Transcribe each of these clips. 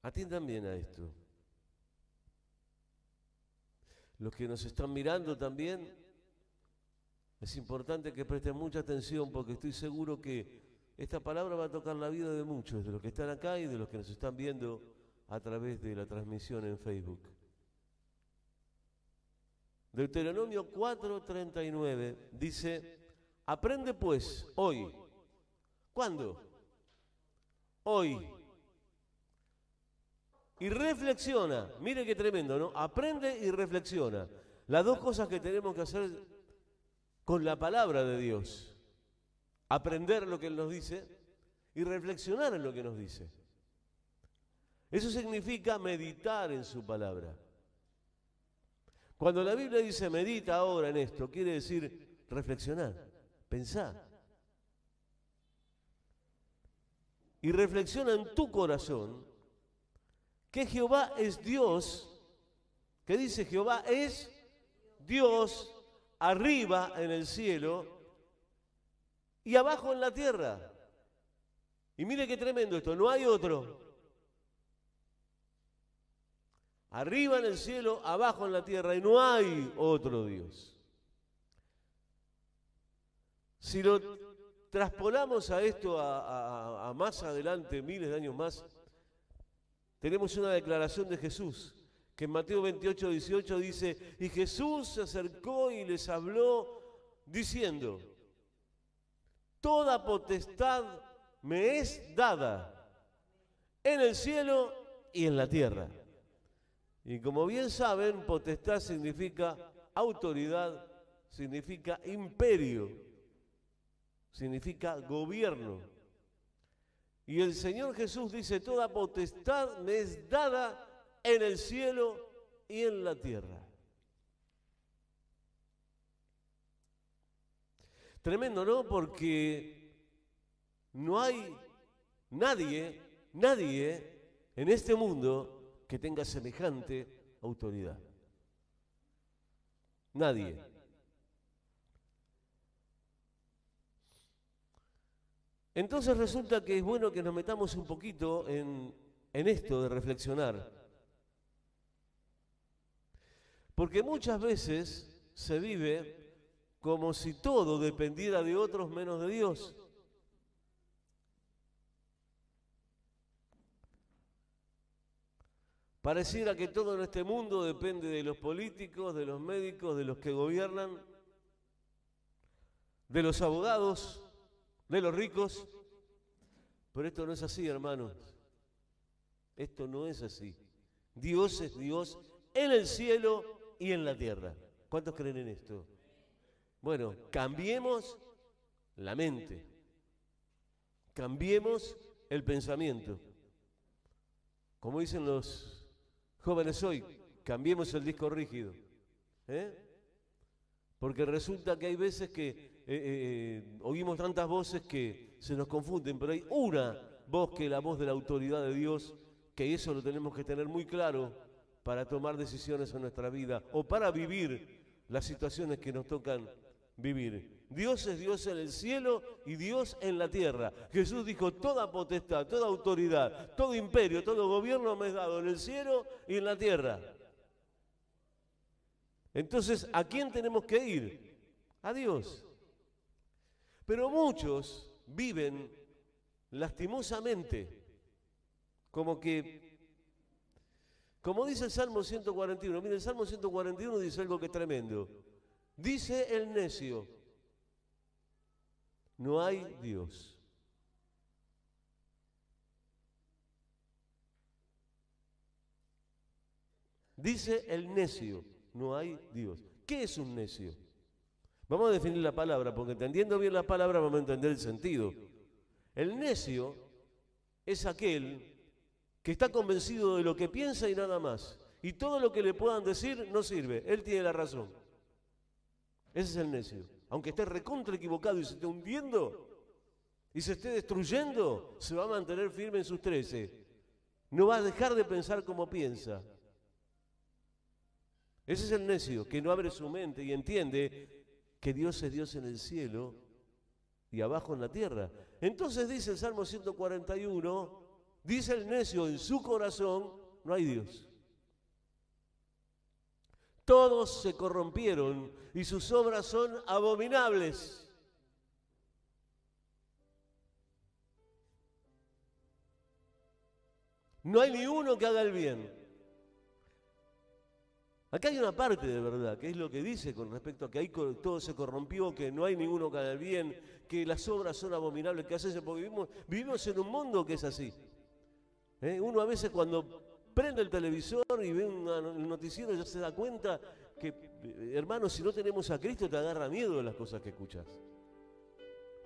Atiendan bien a esto. Los que nos están mirando también, es importante que presten mucha atención porque estoy seguro que esta palabra va a tocar la vida de muchos, de los que están acá y de los que nos están viendo a través de la transmisión en Facebook. Deuteronomio 4:39 dice, aprende pues hoy. ¿Cuándo? Hoy. Y reflexiona. Mire qué tremendo, ¿no? Aprende y reflexiona. Las dos cosas que tenemos que hacer con la palabra de Dios. Aprender lo que Él nos dice y reflexionar en lo que nos dice. Eso significa meditar en su palabra. Cuando la Biblia dice medita ahora en esto, quiere decir reflexionar, pensar. Y reflexiona en tu corazón que Jehová es Dios, que dice Jehová es Dios arriba en el cielo y abajo en la tierra. Y mire qué tremendo esto, no hay otro. Arriba en el cielo, abajo en la tierra, y no hay otro Dios. Si lo traspolamos a esto a más adelante, miles de años más, tenemos una declaración de Jesús, que en Mateo 28:18 dice, y Jesús se acercó y les habló diciendo, toda potestad me es dada en el cielo y en la tierra. Y como bien saben, potestad significa autoridad, significa imperio, significa gobierno. Y el Señor Jesús dice, toda potestad me es dada en el cielo y en la tierra. Tremendo, ¿no? Porque no hay nadie en este mundo que tenga semejante autoridad. Nadie. Entonces resulta que es bueno que nos metamos un poquito en esto de reflexionar. Porque muchas veces se vive como si todo dependiera de otros menos de Dios. Pareciera que todo en este mundo depende de los políticos, de los médicos, de los que gobiernan, de los abogados, de los ricos. Pero esto no es así, hermanos. Esto no es así. Dios es Dios en el cielo y en la tierra. ¿Cuántos creen en esto? Bueno, cambiemos la mente. Cambiemos el pensamiento. Como dicen los jóvenes hoy, cambiemos el disco rígido. Porque resulta que hay veces que oímos tantas voces que se nos confunden, pero hay una voz que es la voz de la autoridad de Dios, que eso lo tenemos que tener muy claro para tomar decisiones en nuestra vida o para vivir las situaciones que nos tocan vivir. Dios es Dios en el cielo y Dios en la tierra. Jesús dijo, toda potestad, toda autoridad, todo imperio, todo gobierno me es dado en el cielo y en la tierra. Entonces, ¿a quién tenemos que ir? A Dios. Pero muchos viven lastimosamente, como dice el Salmo 141, mire, el Salmo 141 dice algo que es tremendo. Dice el necio, no hay Dios. Dice el necio, no hay Dios. ¿Qué es un necio? Vamos a definir la palabra, porque entendiendo bien la palabra vamos a entender el sentido. El necio es aquel que está convencido de lo que piensa y nada más. Y todo lo que le puedan decir no sirve. Él tiene la razón. Ese es el necio. Aunque esté recontra equivocado y se esté hundiendo y se esté destruyendo, se va a mantener firme en sus 13. No va a dejar de pensar como piensa. Ese es el necio, que no abre su mente y entiende que Dios es Dios en el cielo y abajo en la tierra. Entonces dice el Salmo 141, Dice el necio en su corazón, no hay Dios. Todos se corrompieron y sus obras son abominables. No hay ni uno que haga el bien. Acá hay una parte de verdad, que es lo que dice con respecto a que ahí todo se corrompió, que no hay ninguno que haga el bien, que las obras son abominables, que hacen, porque vivimos en un mundo que es así. Uno a veces cuando prende el televisor y ve un noticiero ya se da cuenta que, hermano, si no tenemos a Cristo te agarra miedo de las cosas que escuchas.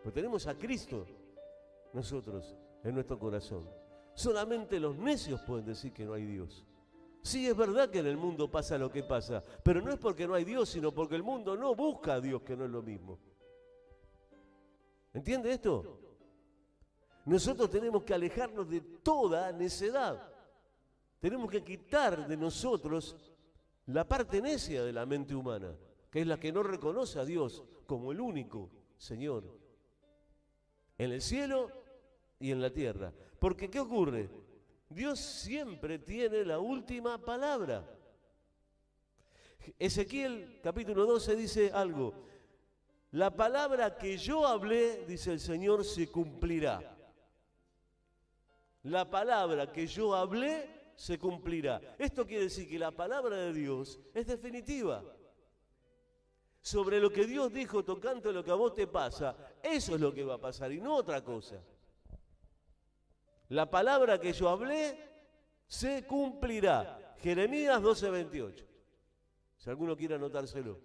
Pues tenemos a Cristo nosotros en nuestro corazón. Solamente los necios pueden decir que no hay Dios. Sí, es verdad que en el mundo pasa lo que pasa, pero no es porque no hay Dios, sino porque el mundo no busca a Dios, que no es lo mismo. ¿Entiende esto? Nosotros tenemos que alejarnos de toda necedad. Tenemos que quitar de nosotros la parte necia de la mente humana, que es la que no reconoce a Dios como el único Señor en el cielo y en la tierra. Porque ¿qué ocurre? Dios siempre tiene la última palabra. Ezequiel capítulo 12 dice algo. La palabra que yo hablé, dice el Señor, se cumplirá. La palabra que yo hablé se cumplirá. Esto quiere decir que la palabra de Dios es definitiva. Sobre lo que Dios dijo tocante a lo que a vos te pasa, eso es lo que va a pasar y no otra cosa. La palabra que yo hablé se cumplirá. Jeremías 12:28. Si alguno quiere anotárselo.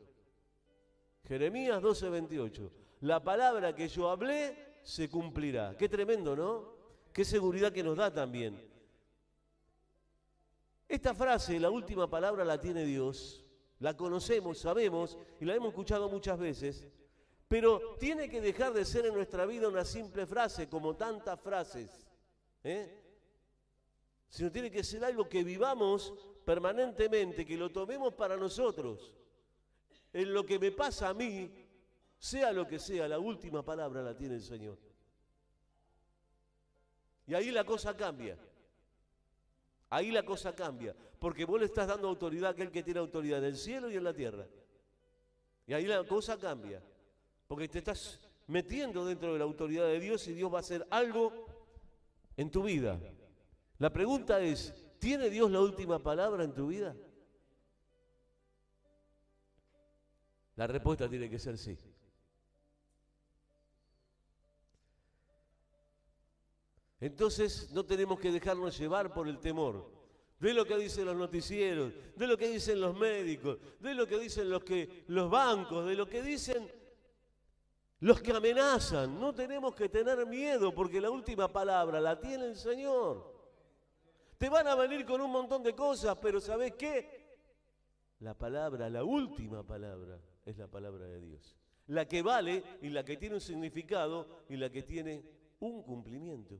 Jeremías 12:28. La palabra que yo hablé se cumplirá. Qué tremendo, ¿no? Qué seguridad que nos da también. Esta frase, la última palabra la tiene Dios. La conocemos, sabemos y la hemos escuchado muchas veces. Pero tiene que dejar de ser en nuestra vida una simple frase, como tantas frases. Sino tiene que ser algo que vivamos permanentemente, que lo tomemos para nosotros. En lo que me pasa a mí, sea lo que sea, la última palabra la tiene el Señor. Y ahí la cosa cambia. Ahí la cosa cambia. Porque vos le estás dando autoridad a aquel que tiene autoridad en el cielo y en la tierra. Y ahí la cosa cambia. Porque te estás metiendo dentro de la autoridad de Dios y Dios va a hacer algo en tu vida. La pregunta es, ¿tiene Dios la última palabra en tu vida? La respuesta tiene que ser sí. Entonces no tenemos que dejarnos llevar por el temor de lo que dicen los noticieros, de lo que dicen los médicos, de lo que dicen los bancos, de lo que dicen los que amenazan. No tenemos que tener miedo porque la última palabra la tiene el Señor. Te van a venir con un montón de cosas, pero ¿sabés qué? La palabra, la última palabra, es la palabra de Dios. La que vale y la que tiene un significado y la que tiene un cumplimiento.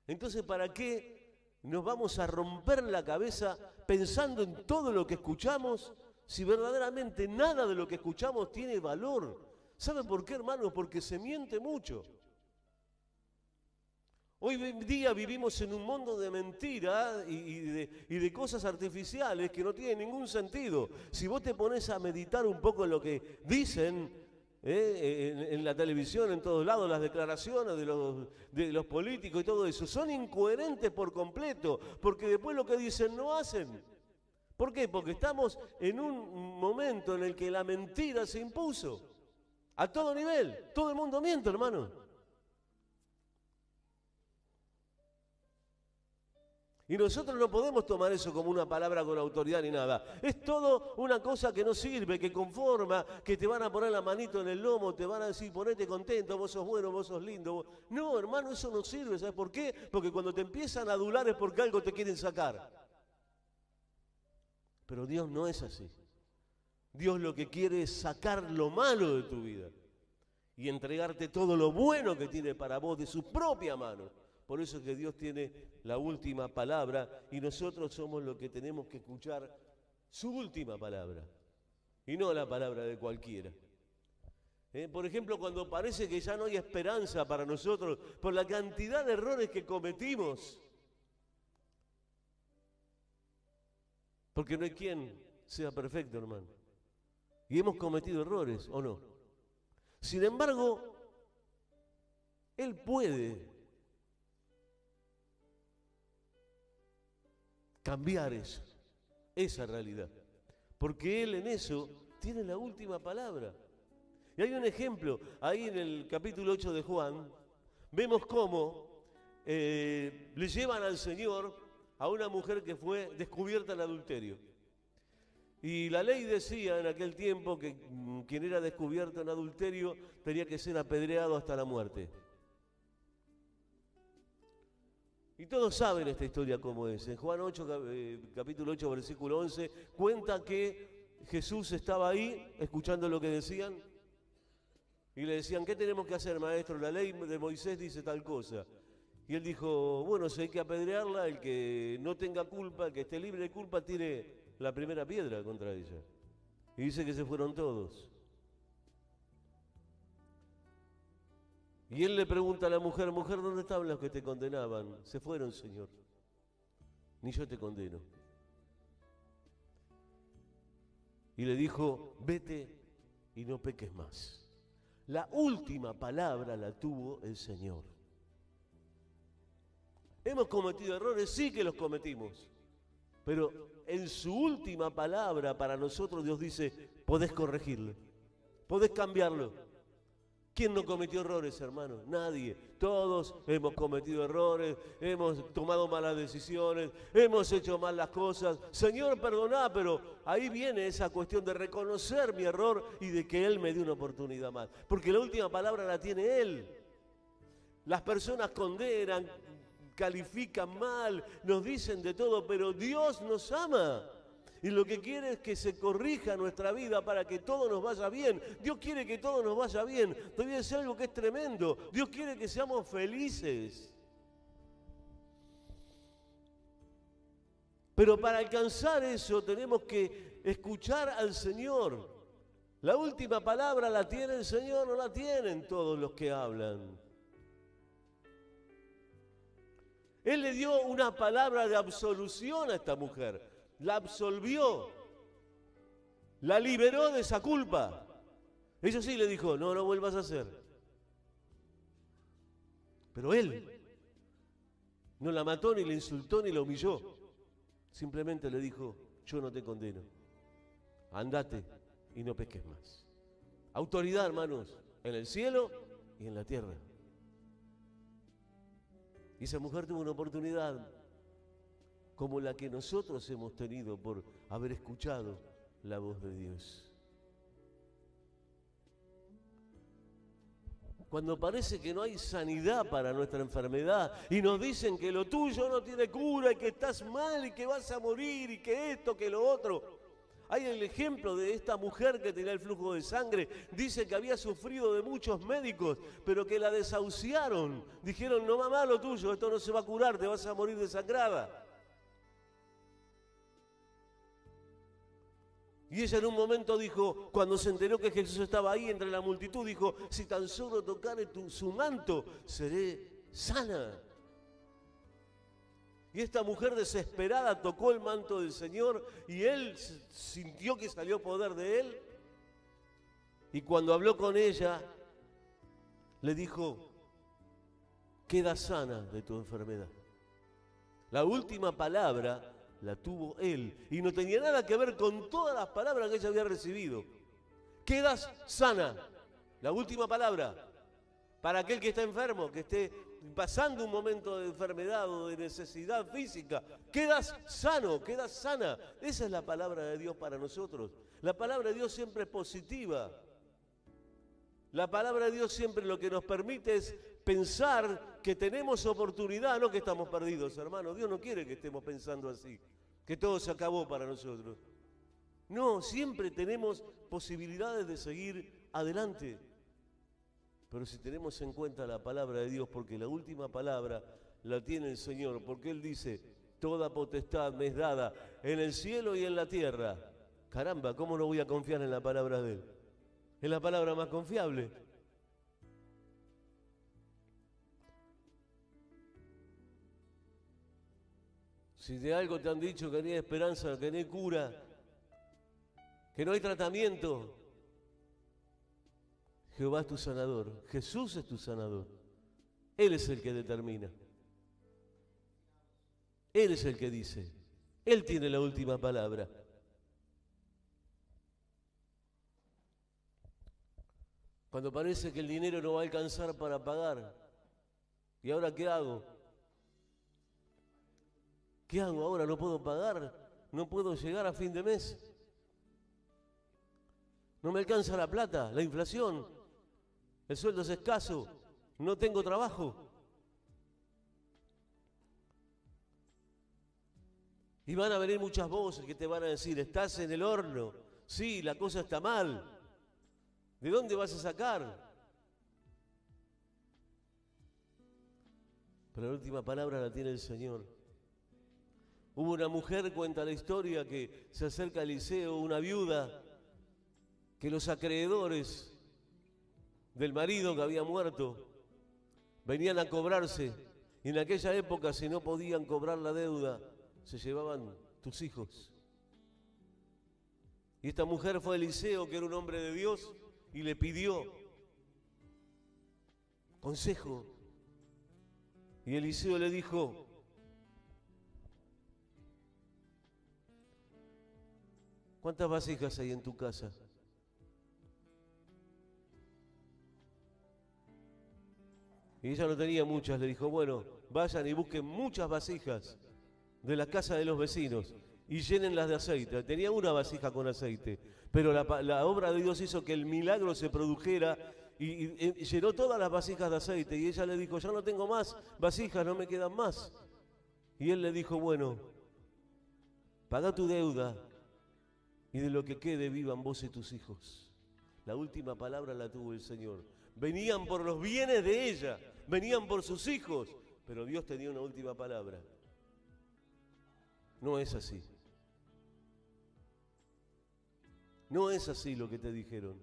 Entonces, ¿para qué nos vamos a romper la cabeza pensando en todo lo que escuchamos si verdaderamente nada de lo que escuchamos tiene valor? ¿Saben por qué, hermanos? Porque se miente mucho. Hoy en día vivimos en un mundo de mentira y de cosas artificiales que no tienen ningún sentido. Si vos te pones a meditar un poco en lo que dicen en la televisión, en todos lados, las declaraciones de los políticos y todo eso, son incoherentes por completo, porque después lo que dicen no hacen. ¿Por qué? Porque estamos en un momento en el que la mentira se impuso. A todo nivel, todo el mundo miente, hermano. Y nosotros no podemos tomar eso como una palabra con autoridad ni nada. Es todo una cosa que no sirve, que conforma, que te van a poner la manito en el lomo, te van a decir, ponete contento, vos sos bueno, vos sos lindo. No, hermano, eso no sirve. ¿Sabes por qué? Porque cuando te empiezan a adular es porque algo te quieren sacar. Pero Dios no es así. Dios lo que quiere es sacar lo malo de tu vida y entregarte todo lo bueno que tiene para vos de su propia mano. Por eso es que Dios tiene la última palabra y nosotros somos los que tenemos que escuchar su última palabra y no la palabra de cualquiera. Por ejemplo, cuando parece que ya no hay esperanza para nosotros por la cantidad de errores que cometimos. Porque no hay quien sea perfecto, hermano. Y hemos cometido errores, ¿o no? Sin embargo, Él puede cambiar eso, esa realidad. Porque Él en eso tiene la última palabra. Y hay un ejemplo, ahí en el capítulo 8 de Juan, vemos cómo le llevan al Señor a una mujer que fue descubierta en adulterio. Y la ley decía en aquel tiempo que quien era descubierto en adulterio tenía que ser apedreado hasta la muerte. Y todos saben esta historia cómo es. En Juan 8, capítulo 8, versículo 11, cuenta que Jesús estaba ahí escuchando lo que decían y le decían, ¿qué tenemos que hacer, maestro? La ley de Moisés dice tal cosa. Y él dijo, bueno, si hay que apedrearla, el que no tenga culpa, el que esté libre de culpa, tire la primera piedra contra ella. Y dice que se fueron todos. Y él le pregunta a la mujer, mujer, ¿dónde estaban los que te condenaban? Se fueron, Señor. Ni yo te condeno. Y le dijo, vete y no peques más. La última palabra la tuvo el Señor. ¿Hemos cometido errores? Sí que los cometimos. Pero en su última palabra para nosotros Dios dice, podés corregirlo, podés cambiarlo. ¿Quién no cometió errores, hermano? Nadie. Todos hemos cometido errores, hemos tomado malas decisiones, hemos hecho mal las cosas. Señor, perdoná, pero ahí viene esa cuestión de reconocer mi error y de que Él me dé una oportunidad más. Porque la última palabra la tiene Él. Las personas condenan, califican mal, nos dicen de todo, pero Dios nos ama. Y lo que quiere es que se corrija nuestra vida para que todo nos vaya bien. Dios quiere que todo nos vaya bien. Te voy a decir algo que es tremendo. Dios quiere que seamos felices. Pero para alcanzar eso tenemos que escuchar al Señor. La última palabra la tiene el Señor, no la tienen todos los que hablan. Él le dio una palabra de absolución a esta mujer. La absolvió, la liberó de esa culpa. Eso sí le dijo, no vuelvas a hacer. Pero él no la mató, ni la insultó, ni la humilló. Simplemente le dijo, yo no te condeno. Andate y no peques más. Autoridad, hermanos, en el cielo y en la tierra. Y esa mujer tuvo una oportunidad como la que nosotros hemos tenido por haber escuchado la voz de Dios. Cuando parece que no hay sanidad para nuestra enfermedad y nos dicen que lo tuyo no tiene cura y que estás mal y que vas a morir y que esto, que lo otro. Hay el ejemplo de esta mujer que tenía el flujo de sangre. Dice que había sufrido de muchos médicos, pero que la desahuciaron. Dijeron, no, mamá, lo tuyo, esto no se va a curar, te vas a morir desangrada. Y ella en un momento dijo, cuando se enteró que Jesús estaba ahí entre la multitud, dijo, si tan solo tocare su manto, seré sana. Y esta mujer desesperada tocó el manto del Señor y él sintió que salió poder de él. Y cuando habló con ella, le dijo, queda sana de tu enfermedad. La última palabra la tuvo él y no tenía nada que ver con todas las palabras que ella había recibido. Quedas sana. La última palabra para aquel que está enfermo, que esté pasando un momento de enfermedad o de necesidad física. Quedas sano, quedas sana. Esa es la palabra de Dios para nosotros. La palabra de Dios siempre es positiva. La palabra de Dios siempre lo que nos permite es pensar que tenemos oportunidad, no que estamos perdidos, hermano. Dios no quiere que estemos pensando así, que todo se acabó para nosotros. No, siempre tenemos posibilidades de seguir adelante. Pero si tenemos en cuenta la palabra de Dios, porque la última palabra la tiene el Señor, porque Él dice, toda potestad me es dada en el cielo y en la tierra. Caramba, ¿cómo no voy a confiar en la palabra de Él? Es la palabra más confiable. Si de algo te han dicho que no hay esperanza, que no hay cura, que no hay tratamiento, Jehová es tu sanador, Jesús es tu sanador. Él es el que determina. Él es el que dice. Él tiene la última palabra. Cuando parece que el dinero no va a alcanzar para pagar, ¿y ahora qué hago? ¿Qué hago ahora? ¿No puedo pagar? ¿No puedo llegar a fin de mes? ¿No me alcanza la plata? ¿La inflación? ¿El sueldo es escaso? ¿No tengo trabajo? Y van a venir muchas voces que te van a decir, estás en el horno, sí, la cosa está mal. ¿De dónde vas a sacar? Pero la última palabra la tiene el Señor. Hubo una mujer, cuenta la historia, que se acerca a Eliseo, una viuda, que los acreedores del marido que había muerto venían a cobrarse, y en aquella época, si no podían cobrar la deuda, se llevaban tus hijos. Y esta mujer fue a Eliseo, que era un hombre de Dios, y le pidió consejo. Y Eliseo le dijo, ¿cuántas vasijas hay en tu casa? Y ella no tenía muchas, le dijo, bueno, vayan y busquen muchas vasijas de la casa de los vecinos y llénenlas de aceite. Tenía una vasija con aceite, pero la obra de Dios hizo que el milagro se produjera y llenó todas las vasijas de aceite. Y ella le dijo, ya no tengo más vasijas, no me quedan más. Y él le dijo, bueno, paga tu deuda y de lo que quede vivan vos y tus hijos. La última palabra la tuvo el Señor. Venían por los bienes de ella, venían por sus hijos, pero Dios tenía una última palabra. No es así. No es así lo que te dijeron.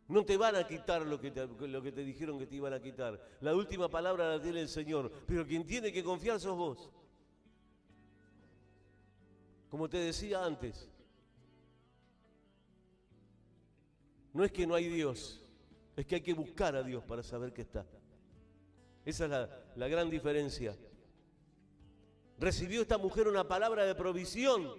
No te van a quitar lo que te dijeron que te iban a quitar. La última palabra la tiene el Señor, pero quien tiene que confiar sos vos. Como te decía antes, no es que no hay Dios, es que hay que buscar a Dios para saber que está. Esa es la gran diferencia. Recibió esta mujer una palabra de provisión.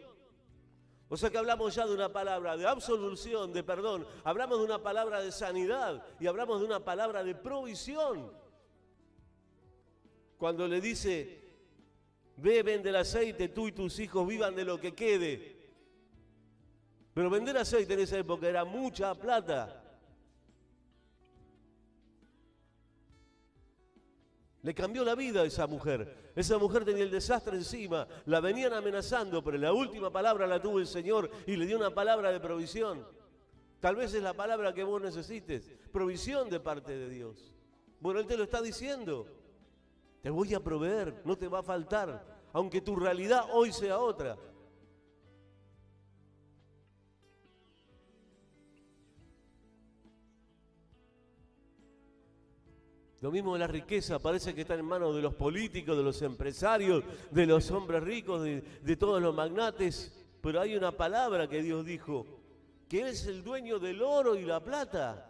O sea que hablamos ya de una palabra de absolución, de perdón. Hablamos de una palabra de sanidad y hablamos de una palabra de provisión. Cuando le dice, beben del aceite, tú y tus hijos vivan de lo que quede. Pero vender aceite en esa época era mucha plata. Le cambió la vida a esa mujer. Esa mujer tenía el desastre encima, la venían amenazando, pero la última palabra la tuvo el Señor y le dio una palabra de provisión. Tal vez es la palabra que vos necesites, provisión de parte de Dios. Bueno, Él te lo está diciendo. Te voy a proveer, no te va a faltar, aunque tu realidad hoy sea otra. Lo mismo de la riqueza, parece que está en manos de los políticos, de los empresarios, de los hombres ricos, de todos los magnates. Pero hay una palabra que Dios dijo, que Él es el dueño del oro y la plata.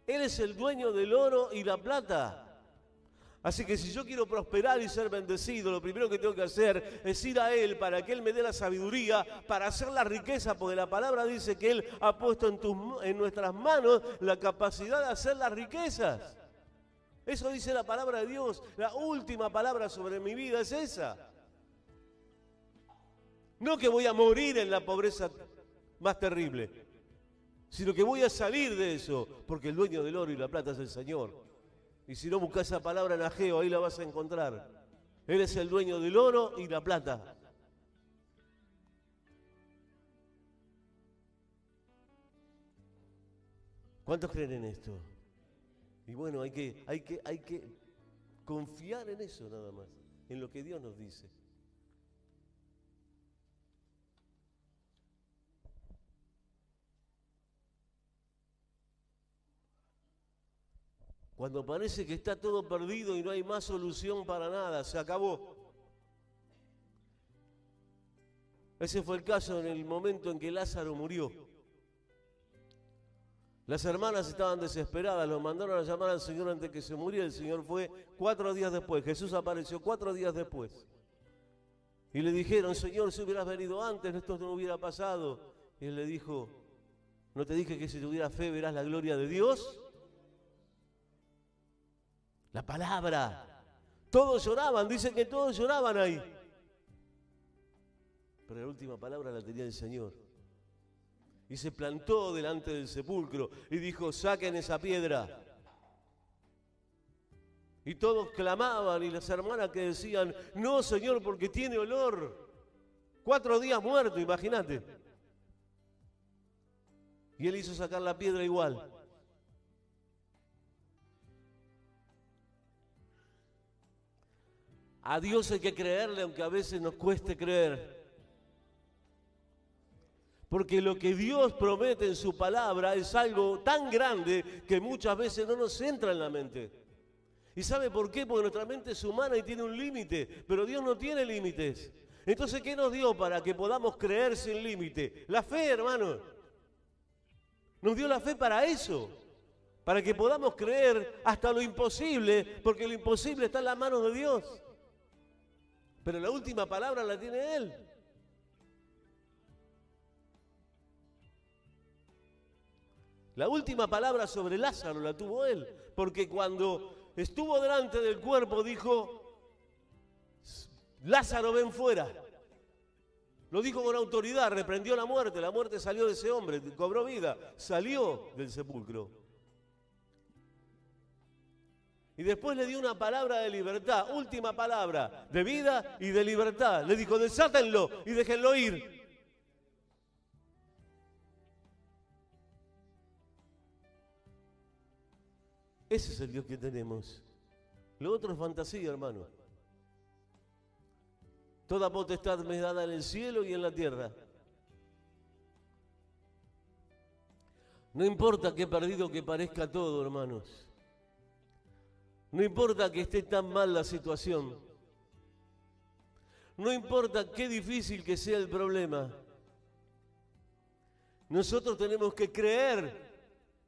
Él es el dueño del oro y la plata. Así que si yo quiero prosperar y ser bendecido, lo primero que tengo que hacer es ir a Él para que Él me dé la sabiduría para hacer la riqueza, porque la palabra dice que Él ha puesto en nuestras manos la capacidad de hacer las riquezas. Eso dice la palabra de Dios. La última palabra sobre mi vida es esa. No que voy a morir en la pobreza más terrible, sino que voy a salir de eso, porque el dueño del oro y la plata es el Señor. Y si no buscas esa palabra en Ageo, ahí la vas a encontrar. Él es el dueño del oro y la plata. ¿Cuántos creen en esto? Y bueno, hay que confiar en eso nada más, en lo que Dios nos dice. Cuando parece que está todo perdido y no hay más solución para nada, se acabó. Ese fue el caso en el momento en que Lázaro murió. Las hermanas estaban desesperadas, lo mandaron a llamar al Señor antes que se muriera. El Señor fue 4 días después. Jesús apareció 4 días después. Y le dijeron, Señor, si hubieras venido antes, esto no hubiera pasado. Y él le dijo, ¿no te dije que si tuvieras fe verás la gloria de Dios? La palabra. Todos lloraban, dicen que todos lloraban ahí. Pero la última palabra la tenía el Señor. Y se plantó delante del sepulcro y dijo, saquen esa piedra. Y todos clamaban, y las hermanas que decían, no, Señor, porque tiene olor. 4 días muerto, imagínate. Y él hizo sacar la piedra igual. A Dios hay que creerle, aunque a veces nos cueste creer. Porque lo que Dios promete en su palabra es algo tan grande que muchas veces no nos entra en la mente. ¿Y sabe por qué? Porque nuestra mente es humana y tiene un límite, pero Dios no tiene límites. Entonces, ¿qué nos dio para que podamos creer sin límite? La fe, hermano. Nos dio la fe para eso, para que podamos creer hasta lo imposible, porque lo imposible está en las manos de Dios. Pero la última palabra la tiene Él. La última palabra sobre Lázaro la tuvo Él, porque cuando estuvo delante del cuerpo dijo, Lázaro, ven fuera. Lo dijo con autoridad, reprendió la muerte salió de ese hombre, cobró vida, salió del sepulcro. Y después le dio una palabra de libertad, última palabra, de vida y de libertad. Le dijo, desátenlo y déjenlo ir. Ese es el Dios que tenemos. Lo otro es fantasía, hermano. Toda potestad me es dada en el cielo y en la tierra. No importa qué perdido que parezca todo, hermanos. No importa que esté tan mal la situación. No importa qué difícil que sea el problema. Nosotros tenemos que creer.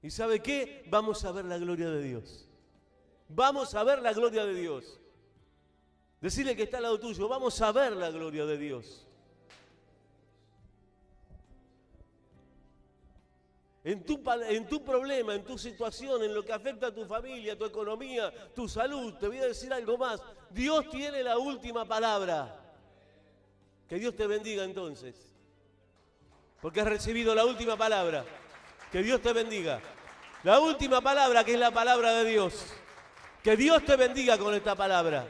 ¿Y sabe qué? Vamos a ver la gloria de Dios. Vamos a ver la gloria de Dios. Decirle que está al lado tuyo, vamos a ver la gloria de Dios. En tu problema, en tu situación, en lo que afecta a tu familia, tu economía, tu salud, te voy a decir algo más. Dios tiene la última palabra. Que Dios te bendiga entonces. Porque has recibido la última palabra. Que Dios te bendiga. La última palabra, que es la palabra de Dios. Que Dios te bendiga con esta palabra.